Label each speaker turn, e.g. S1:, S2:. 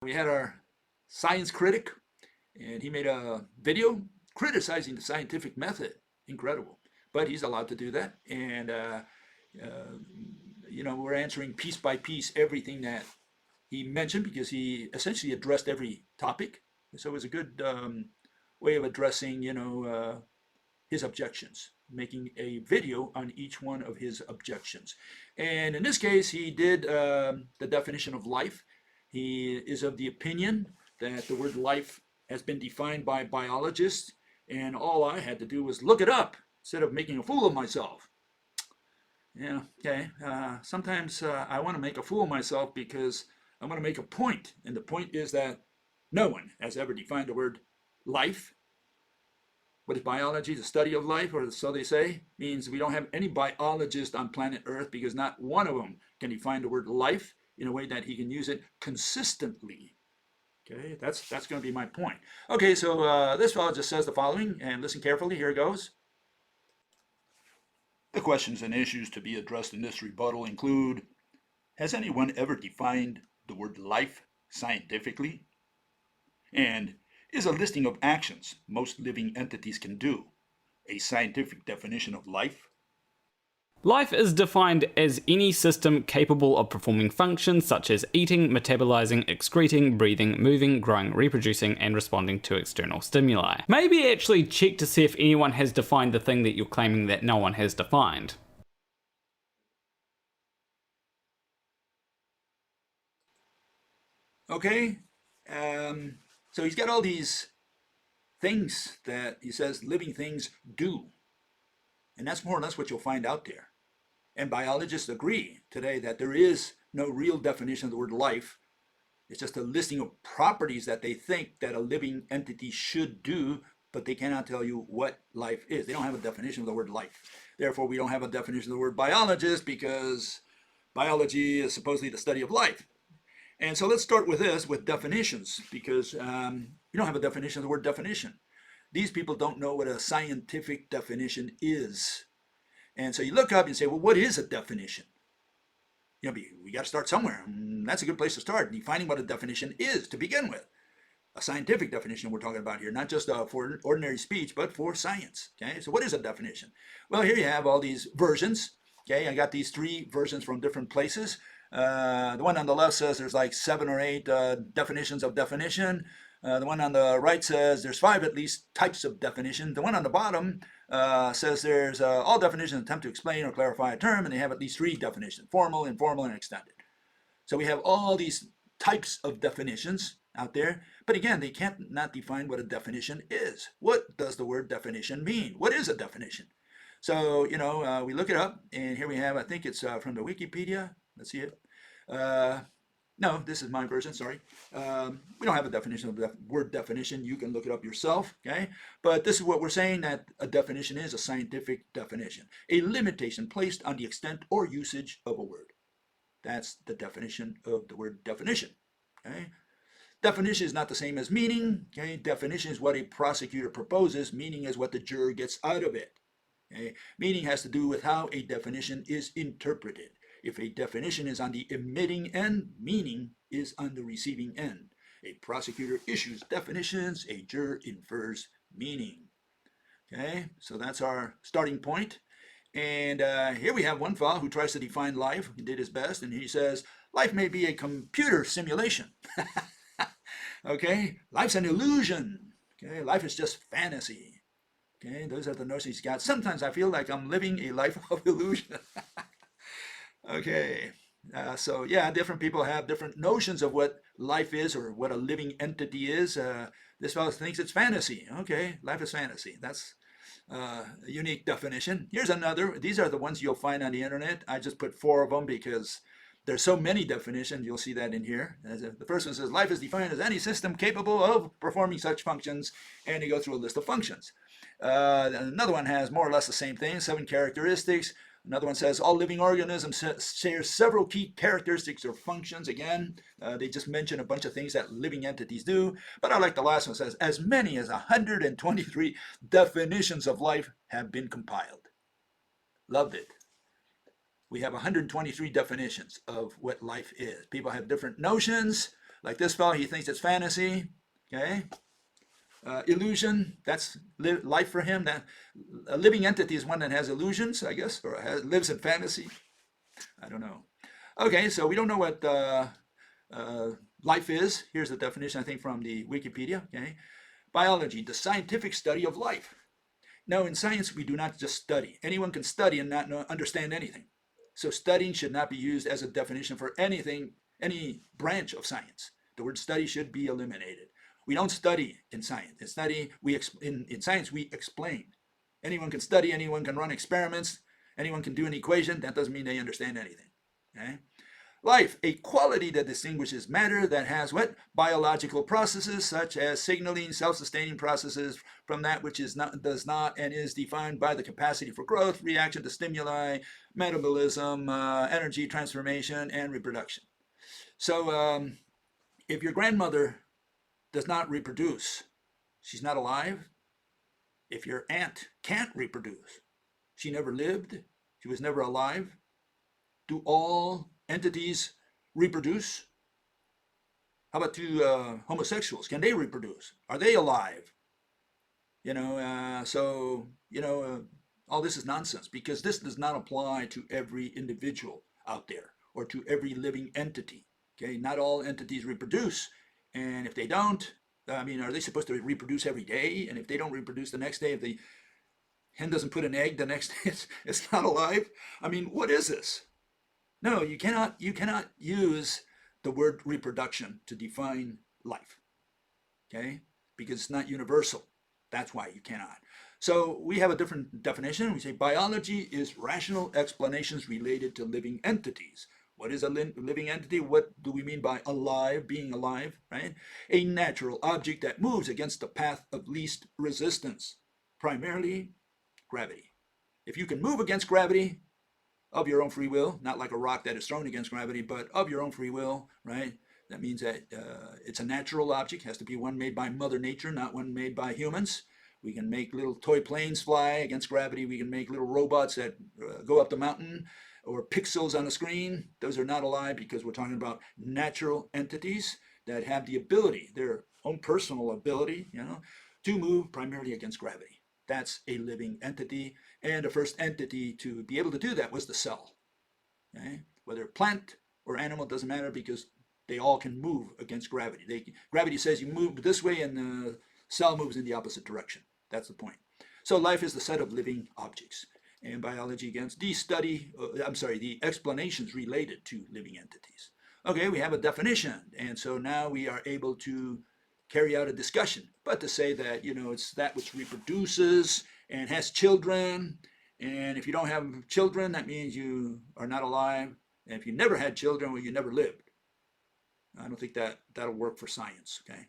S1: we had our science critic, and he made a video criticizing the scientific method. Incredible. But he's allowed to do that. And, we're answering piece by piece everything that he mentioned because he essentially addressed every topic. So it was a good way of addressing, his objections, making a video on each one of his objections. And in this case, he did the definition of life. He is of the opinion that the word life has been defined by biologists, and all I had to do was look it up instead of making a fool of myself. Yeah, okay. Sometimes I want to make a fool of myself because I want to make a point, and the point is that no one has ever defined the word life. What is biology? The study of life, or so they say, means we don't have any biologist on planet Earth because not one of them can define the word life in a way that he can use it consistently. Okay, that's going to be my point. Okay, so this fellow just says the following, and listen carefully. Here it goes. The questions and issues to be addressed in this rebuttal include: has anyone ever defined the word life scientifically? And is a listing of actions most living entities can do a scientific definition of life?
S2: Life is defined as any system capable of performing functions such as eating, metabolizing, excreting, breathing, moving, growing, reproducing, and responding to external stimuli. Maybe actually check to see if anyone has defined the thing that you're claiming that no one has defined.
S1: Okay, so he's got all these things that he says living things do. And that's more or less what you'll find out there. And biologists agree today that there is no real definition of the word life. It's just a listing of properties that they think that a living entity should do, but they cannot tell you what life is. They don't have a definition of the word life. Therefore, we don't have a definition of the word biologist because biology is supposedly the study of life. And so let's start with this, with definitions, because you don't have a definition of the word definition. These people don't know what a scientific definition is. And so you look up and say, well, what is a definition? We got to start somewhere. And that's a good place to start, defining what a definition is to begin with. A scientific definition we're talking about here, not just for ordinary speech, but for science. Okay, so what is a definition? Well, here you have all these versions. Okay, I got these 3 versions from different places. The one on the left says there's like 7 or 8 definitions of definition. The one on the right says there's 5 at least types of definition. The one on the bottom says there's all definitions attempt to explain or clarify a term, and they have at least 3 definitions: formal, informal, and extended. So we have all these types of definitions out there, but again, they can't not define what a definition is. What does the word definition mean? What is a definition? So, we look it up, and here we have, I think it's from the Wikipedia. Let's see it. No, this is my version, sorry. We don't have a definition of the word definition. You can look it up yourself, okay? But this is what we're saying that a definition is, a scientific definition. A limitation placed on the extent or usage of a word. That's the definition of the word definition, okay? Definition is not the same as meaning, okay? Definition is what a prosecutor proposes. Meaning is what the juror gets out of it, okay? Meaning has to do with how a definition is interpreted. If a definition is on the emitting end, meaning is on the receiving end. A prosecutor issues definitions, a juror infers meaning. Okay, so that's our starting point. And here we have one fellow who tries to define life. He did his best, and he says, life may be a computer simulation. Okay, life's an illusion. Okay, life is just fantasy. Okay, those are the notions he's got. Sometimes I feel like I'm living a life of illusion. Okay, so yeah, different people have different notions of what life is or what a living entity is. This fellow thinks it's fantasy. Okay, life is fantasy. That's a unique definition. Here's another. These are the ones you'll find on the internet. I just put 4 of them because there's so many definitions. You'll see that in here. The first one says, life is defined as any system capable of performing such functions, and you go through a list of functions. Another one has more or less the same thing, 7 characteristics. Another one says all living organisms share several key characteristics or functions. Again, they just mention a bunch of things that living entities do. But I like the last one. It says as many as 123 definitions of life have been compiled. Loved it. We have 123 definitions of what life is. People have different notions. Like this fellow, he thinks it's fantasy. Okay. Illusion, that's life for him. That a living entity is one that has illusions, I guess, or lives in fantasy. I don't know. Okay, so we don't know what life is. Here's the definition, I think, from the Wikipedia. Okay, biology, the scientific study of life. Now, in science, we do not just study. Anyone can study and not understand anything. So studying should not be used as a definition for anything, any branch of science. The word study should be eliminated. We don't study in science. In science, we explain. Anyone can study, anyone can run experiments, anyone can do an equation. That doesn't mean they understand anything. Okay? Life, a quality that distinguishes matter that has what? Biological processes such as signaling, self-sustaining processes from that which does not and is defined by the capacity for growth, reaction to stimuli, metabolism, energy transformation, and reproduction. So if your grandmother does not reproduce, she's not alive. If your aunt can't reproduce, she never lived, she was never alive. Do all entities reproduce? How about two homosexuals? Can they reproduce? Are they alive? All this is nonsense because this does not apply to every individual out there or to every living entity. Okay, not all entities reproduce. And if they don't, I mean, are they supposed to reproduce every day? And if they don't reproduce the next day, if the hen doesn't put an egg the next day, it's not alive? I mean, what is this? No, you cannot use the word reproduction to define life. Okay? Because it's not universal. That's why you cannot. So we have a different definition. We say biology is rational explanations related to living entities. What is a living entity? What do we mean by alive, being alive, right? A natural object that moves against the path of least resistance, primarily gravity. If you can move against gravity of your own free will, not like a rock that is thrown against gravity, but of your own free will, right? That means that it's a natural object, has to be one made by Mother Nature, not one made by humans. We can make little toy planes fly against gravity. We can make little robots that go up the mountain, or pixels on the screen. Those are not alive because we're talking about natural entities that have the ability, their own personal ability, to move primarily against gravity. That's a living entity. And the first entity to be able to do that was the cell. Okay? Whether plant or animal, doesn't matter because they all can move against gravity. Gravity says you move this way and the cell moves in the opposite direction. That's the point. So life is the set of living objects. And biology against the explanations related to living entities. Okay, we have a definition, and so now we are able to carry out a discussion. But to say that, it's that which reproduces and has children, and if you don't have children, that means you are not alive, and if you never had children, well, you never lived. I don't think that'll work for science, okay?